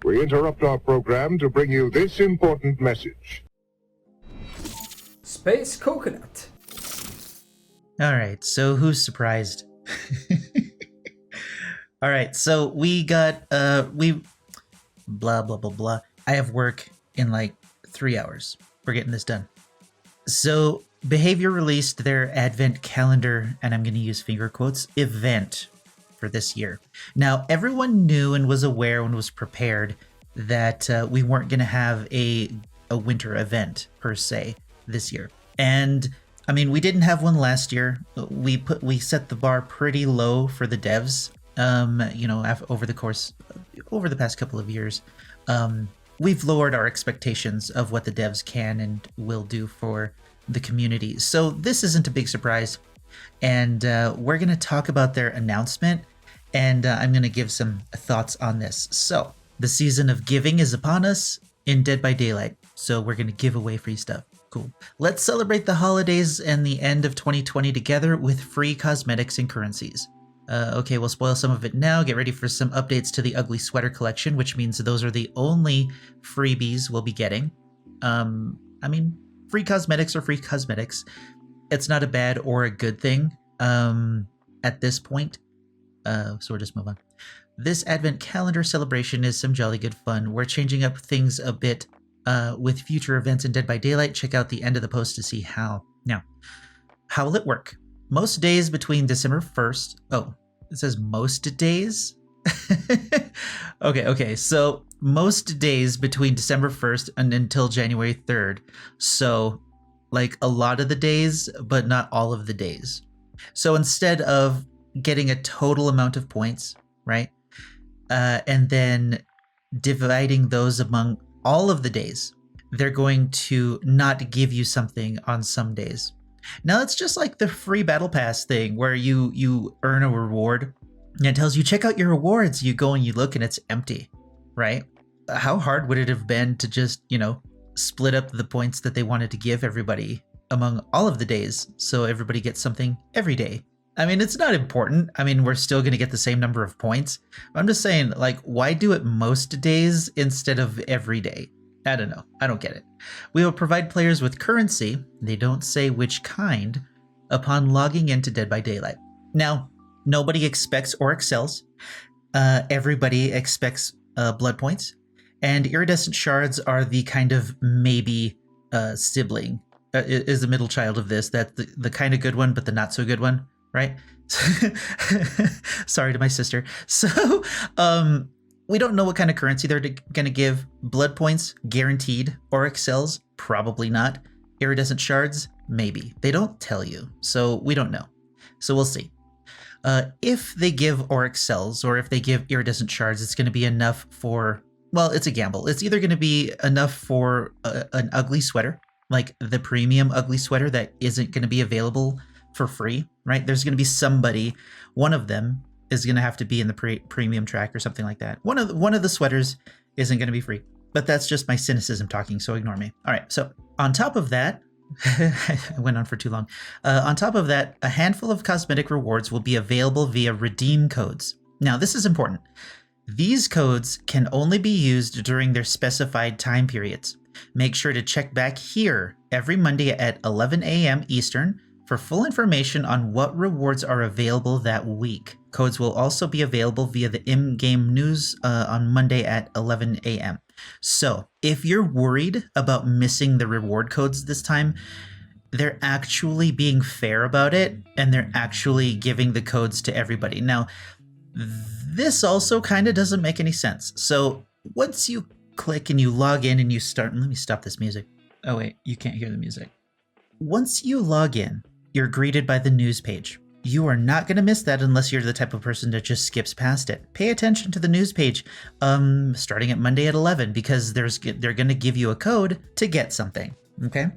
We interrupt our program to bring you this important message. Space Coconut. Alright, so who's surprised? Alright, so we got, blah, blah, blah, blah. I have work in like 3 hours. We're getting this done. So, Behavior released their advent calendar, and I'm going to use finger quotes, event for this year. Now, everyone knew and was aware and was prepared that we weren't going to have a winter event per se this year. And I mean, we didn't have one last year. We set the bar pretty low for the devs. Over the past couple of years, we've lowered our expectations of what the devs can and will do for the community. So this isn't a big surprise. And we're going to talk about their announcement, and I'm going to give some thoughts on this. So the season of giving is upon us in Dead by Daylight. So we're going to give away free stuff. Cool. Let's celebrate the holidays and the end of 2020 together with free cosmetics and currencies. Okay, we'll spoil some of it now. Get ready for some updates to the Ugly Sweater collection, which means those are the only freebies we'll be getting. Free cosmetics are free cosmetics. It's not a bad or a good thing at this point. So we'll just move on. This Advent calendar celebration is some jolly good fun. We're changing up things a bit with future events in Dead by Daylight. Check out the end of the post to see how. Now, how will it work? Most days between December 1st. Oh, it says most days? Okay. So most days between December 1st and until January 3rd. So like a lot of the days, but not all of the days. So instead of getting a total amount of points, right? And then dividing those among all of the days, they're going to not give you something on some days. Now, it's just like the free battle pass thing where you earn a reward and it tells you, check out your rewards. You go and you look and it's empty, right? How hard would it have been to just, split up the points that they wanted to give everybody among all of the days so everybody gets something every day? I mean, it's not important. I mean, we're still going to get the same number of points. I'm just saying, like, why do it most days instead of every day? I don't know. I don't get it. We will provide players with currency, they don't say which kind, upon logging into Dead by Daylight. Now, nobody expects or excels. Everybody expects blood points. And iridescent shards are the kind of maybe sibling, is the middle child of this. That's the kind of good one, but the not so good one, right? Sorry to my sister. So, we don't know what kind of currency they're going to give. Blood points, guaranteed. Or excels, probably not. Iridescent shards, maybe. They don't tell you, so we don't know. So we'll see. If they give or excels, or if they give iridescent shards, it's going to be enough for, well, it's a gamble. It's either going to be enough for an ugly sweater, like the premium ugly sweater that isn't going to be available for free, right? There's going to be somebody, one of them is going to have to be in the premium track or something like that. One of the sweaters isn't going to be free, but that's just my cynicism talking, so ignore me. All right, so on top of that, I went on for too long. On top of that, a handful of cosmetic rewards will be available via redeem codes. Now, this is important. These codes can only be used during their specified time periods. Make sure to check back here every Monday at 11 a.m. Eastern for full information on what rewards are available that week. Codes will also be available via the in-game news on Monday at 11 a.m. So, if you're worried about missing the reward codes this time, they're actually being fair about it, and they're actually giving the codes to everybody. Now, this also kind of doesn't make any sense. So, once you click and you log in and you start... Let me stop this music. Oh, wait, you can't hear the music. Once you log in, you're greeted by the news page. You are not going to miss that unless you're the type of person that just skips past it. Pay attention to the news page starting at Monday at 11 because they're going to give you a code to get something, okay?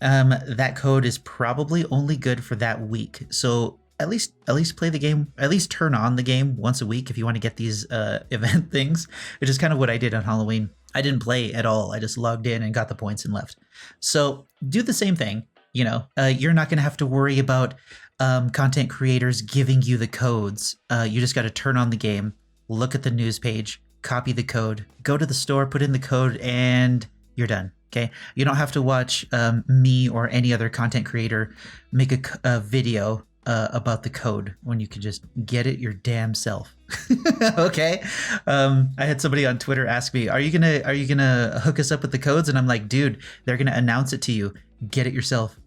That code is probably only good for that week. So at least play the game, at least turn on the game once a week if you want to get these event things, which is kind of what I did on Halloween. I didn't play at all. I just logged in and got the points and left. So do the same thing. You're not going to have to worry about content creators giving you the codes. You just got to turn on the game, look at the news page, copy the code, go to the store, put in the code, and you're done. Okay, you don't have to watch me or any other content creator make a video about the code when you can just get it your damn self. Okay, I had somebody on Twitter ask me, "Are you gonna hook us up with the codes?" And I'm like, "Dude, they're gonna announce it to you. Get it yourself."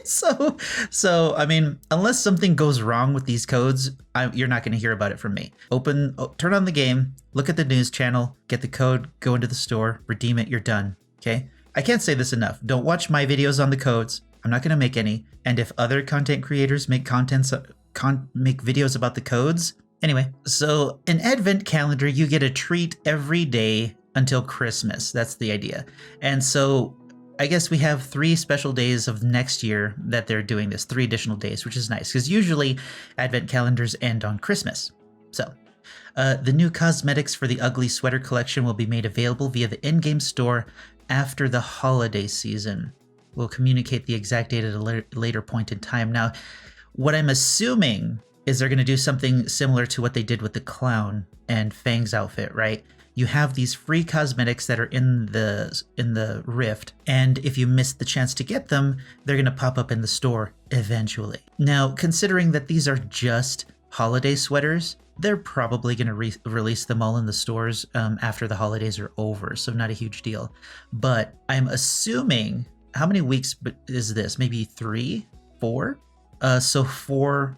So I mean, unless something goes wrong with these codes, you're not going to hear about it from me. Turn on the game, look at the news channel, get the code, go into the store, redeem it. You're done. Okay. I can't say this enough. Don't watch my videos on the codes. I'm not going to make any. And if other content creators make make videos about the codes, anyway. So an advent calendar, you get a treat every day until Christmas. That's the idea. And so I guess we have 3 special days of next year that they're doing this, 3 additional days, which is nice because usually advent calendars end on Christmas. So the new cosmetics for the Ugly Sweater collection will be made available via the in-game store after the holiday season. We'll communicate the exact date at a later point in time. Now, what I'm assuming is they're going to do something similar to what they did with the clown and Fang's outfit, right? You have these free cosmetics that are in the Rift, and if you miss the chance to get them, they're going to pop up in the store eventually. Now, considering that these are just holiday sweaters, they're probably going to release them all in the stores after the holidays are over, so not a huge deal. But I'm assuming, how many weeks is this? Maybe 3, 4? So 4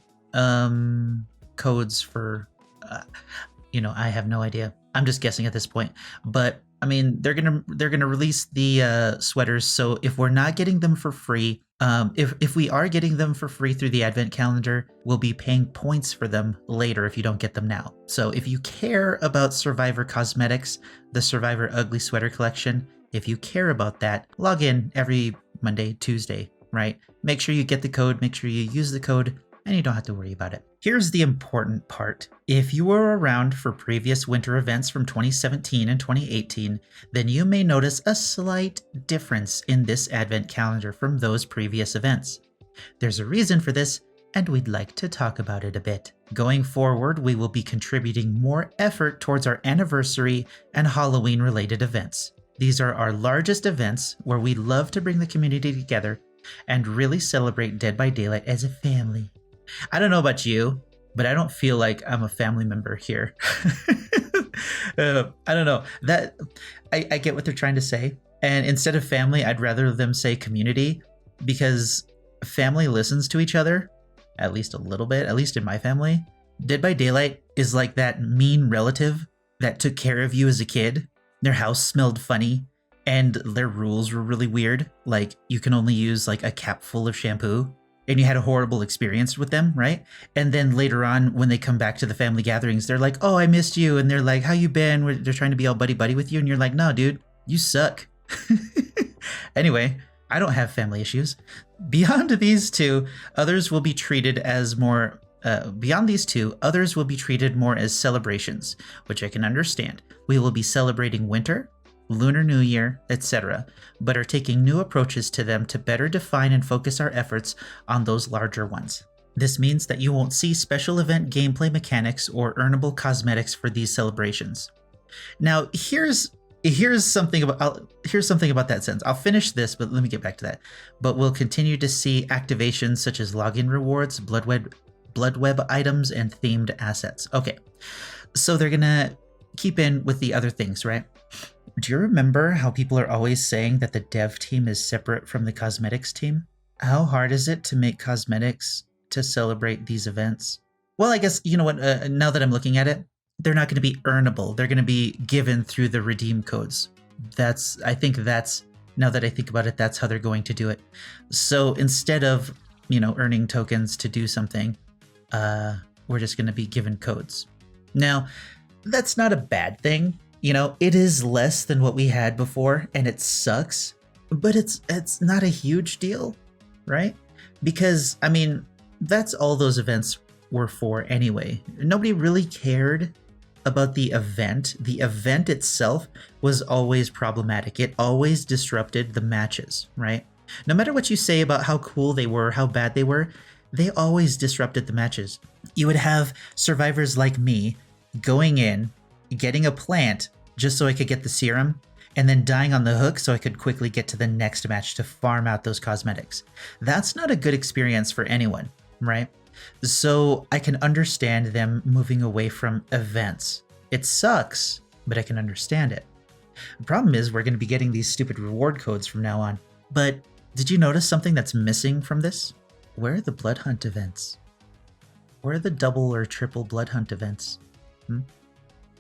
codes for, I have no idea. I'm just guessing at this point, but I mean, they're gonna release the sweaters. So if we're not getting them for free, if we are getting them for free through the advent calendar, we'll be paying points for them later if you don't get them now. So if you care about Survivor Cosmetics, the Survivor Ugly Sweater collection, if you care about that, log in every Monday, Tuesday, right? Make sure you get the code, make sure you use the code, and you don't have to worry about it. Here's the important part. If you were around for previous winter events from 2017 and 2018, then you may notice a slight difference in this advent calendar from those previous events. There's a reason for this, and we'd like to talk about it a bit. Going forward, we will be contributing more effort towards our anniversary and Halloween-related events. These are our largest events where we love to bring the community together and really celebrate Dead by Daylight as a family. I don't know about you, but I don't feel like I'm a family member here. I don't know. I get what they're trying to say. And instead of family, I'd rather them say community, because family listens to each other, at least a little bit, at least in my family. Dead by Daylight is like that mean relative that took care of you as a kid. Their house smelled funny and their rules were really weird. Like you can only use like a cap full of shampoo. And you had a horrible experience with them, right? And then later on, when they come back to the family gatherings, they're like, "Oh, I missed you." And they're like, "How you been?" They're trying to be all buddy-buddy with you. And you're like, "No, dude, you suck." Anyway, I don't have family issues. Beyond these two, others will be treated as more... others will be treated more as celebrations, which I can understand. We will be celebrating winter, Lunar New Year, etc., but are taking new approaches to them to better define and focus our efforts on those larger ones. This means that you won't see special event gameplay mechanics or earnable cosmetics for these celebrations. Now, here's something about that sentence. I'll finish this, but let me get back to that. But we'll continue to see activations such as login rewards, blood web items, and themed assets. Okay, so they're gonna keep in with the other things, right? Do you remember how people are always saying that the dev team is separate from the cosmetics team? How hard is it to make cosmetics to celebrate these events? Well, I guess, you know what, now that I'm looking at it, they're not going to be earnable. They're going to be given through the redeem codes. Now that I think about it, that's how they're going to do it. So instead of, earning tokens to do something, we're just going to be given codes. Now, that's not a bad thing. It is less than what we had before, and it sucks, but it's not a huge deal, right? Because, that's all those events were for anyway. Nobody really cared about the event. The event itself was always problematic. It always disrupted the matches, right? No matter what you say about how cool they were, how bad they were, they always disrupted the matches. You would have survivors like me going in, getting a plant just so I could get the serum, and then dying on the hook so I could quickly get to the next match to farm out those cosmetics. That's not a good experience for anyone, right? So I can understand them moving away from events. It sucks, but I can understand it. The problem is we're going to be getting these stupid reward codes from now on. But did you notice something that's missing from this? Where are the blood hunt events? Where are the double or triple blood hunt events? They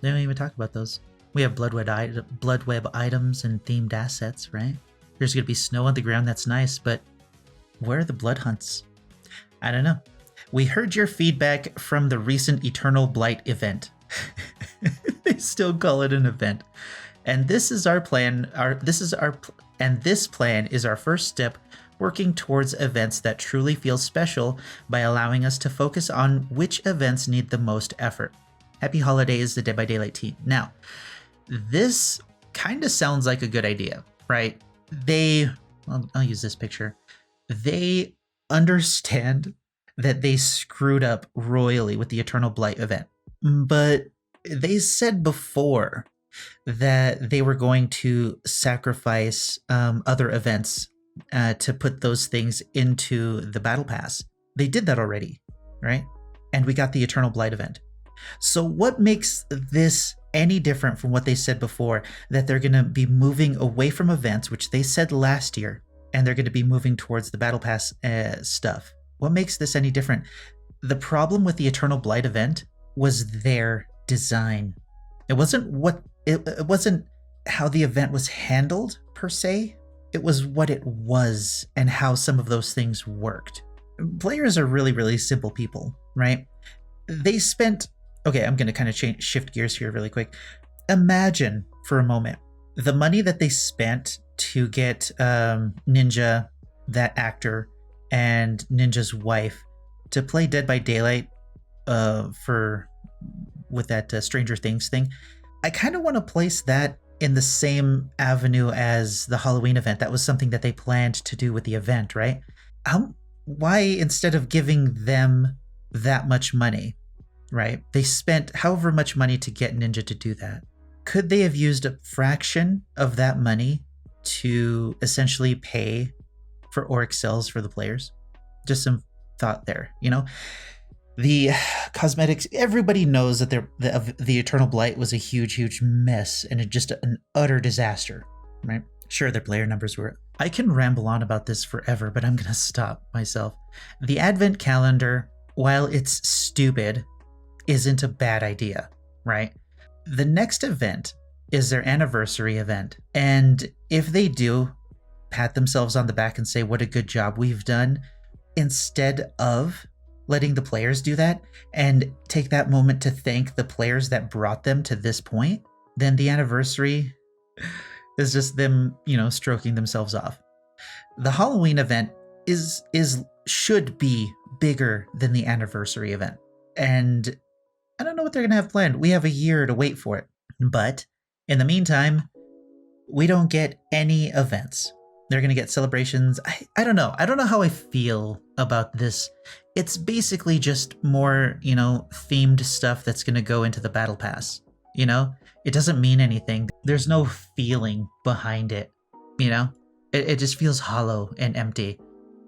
don't even talk about those. We have blood web items and themed assets, right? There's going to be snow on the ground, that's nice, but where are the blood hunts? I don't know. We heard your feedback from the recent Eternal Blight event. They still call it an event. And this is our plan. This plan is our first step working towards events that truly feel special by allowing us to focus on which events need the most effort. Happy holidays, the Dead by Daylight team. Now, this kind of sounds like a good idea, right? I'll use this picture. They understand that they screwed up royally with the Eternal Blight event, but they said before that they were going to sacrifice other events to put those things into the battle pass. They did that already, right? And we got the Eternal Blight event. So what makes this any different from what they said before, that they're going to be moving away from events, which they said last year, and they're going to be moving towards the battle pass stuff? What makes this any different? The problem with the Eternal Blight event was their design. It wasn't how the event was handled per se. It was what it was and how some of those things worked. Players are really, really simple people, right? They spent... Okay, I'm going to kind of shift gears here really quick. Imagine for a moment the money that they spent to get Ninja, that actor, and Ninja's wife to play Dead by Daylight with that Stranger Things thing. I kind of want to place that in the same avenue as the Halloween event. That was something that they planned to do with the event, right? Why, instead of giving them that much money, right? They spent however much money to get Ninja to do that. Could they have used a fraction of that money to essentially pay for Auric cells for the players? Just some thought there, you know? The cosmetics, everybody knows that the Eternal Blight was a huge, huge mess and just an utter disaster, right? Sure, their player numbers were... I can ramble on about this forever, but I'm going to stop myself. The Advent calendar, while it's stupid, isn't a bad idea, right? The next event is their anniversary event. And if they do pat themselves on the back and say, what a good job we've done, instead of letting the players do that and take that moment to thank the players that brought them to this point, then the anniversary is just them, stroking themselves off. The Halloween event should be bigger than the anniversary event. And I don't know what they're going to have planned. We have a year to wait for it. But in the meantime, we don't get any events. They're going to get celebrations. I don't know. I don't know how I feel about this. It's basically just more, themed stuff that's going to go into the battle pass. It doesn't mean anything. There's no feeling behind it. It just feels hollow and empty.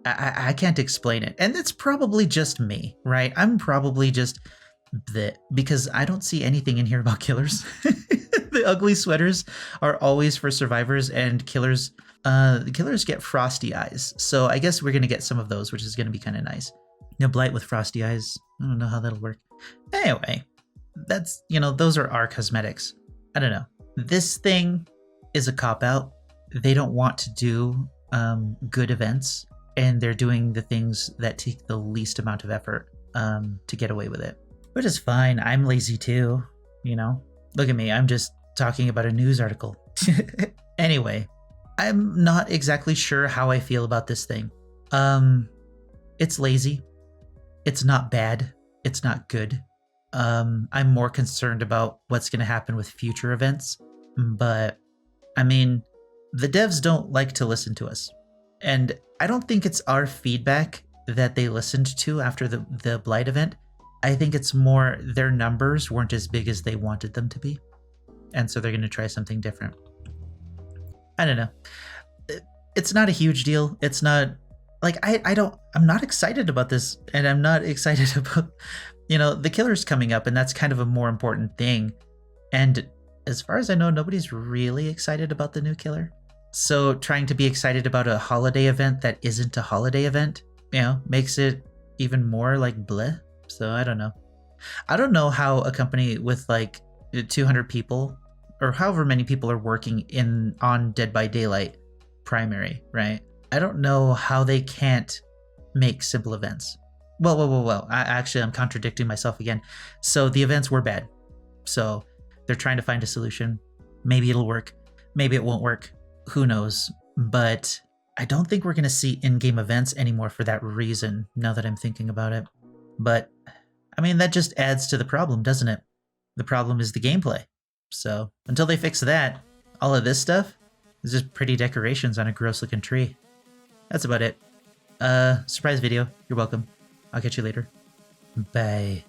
I can't explain it. And it's probably just me, right? I'm probably just... because I don't see anything in here about killers. The ugly sweaters are always for survivors, and killers get frosty eyes. So I guess we're going to get some of those, which is going to be kind of nice. Blight with frosty eyes. I don't know how that'll work. Anyway, that's, those are our cosmetics. I don't know. This thing is a cop-out. They don't want to do good events, and they're doing the things that take the least amount of effort to get away with it. Which is fine. I'm lazy too, Look at me. I'm just talking about a news article. Anyway, I'm not exactly sure how I feel about this thing. It's lazy. It's not bad. It's not good. I'm more concerned about what's going to happen with future events. But, the devs don't like to listen to us. And I don't think it's our feedback that they listened to after the Blight event. I think it's more their numbers weren't as big as they wanted them to be. And so they're going to try something different. I don't know. It's not a huge deal. It's not like I'm not excited about this, and I'm not excited about, the killer's coming up, and that's kind of a more important thing. And as far as I know, nobody's really excited about the new killer. So trying to be excited about a holiday event that isn't a holiday event, makes it even more like bleh. So I don't know. I don't know how a company with like 200 people or however many people are working on Dead by Daylight primary, right? I don't know how they can't make simple events. Well. I'm contradicting myself again. So the events were bad. So they're trying to find a solution. Maybe it'll work. Maybe it won't work. Who knows? But I don't think we're going to see in-game events anymore for that reason, now that I'm thinking about it. But, I mean, that just adds to the problem, doesn't it? The problem is the gameplay. So, until they fix that, all of this stuff is just pretty decorations on a gross-looking tree. That's about it. Surprise video. You're welcome. I'll catch you later. Bye.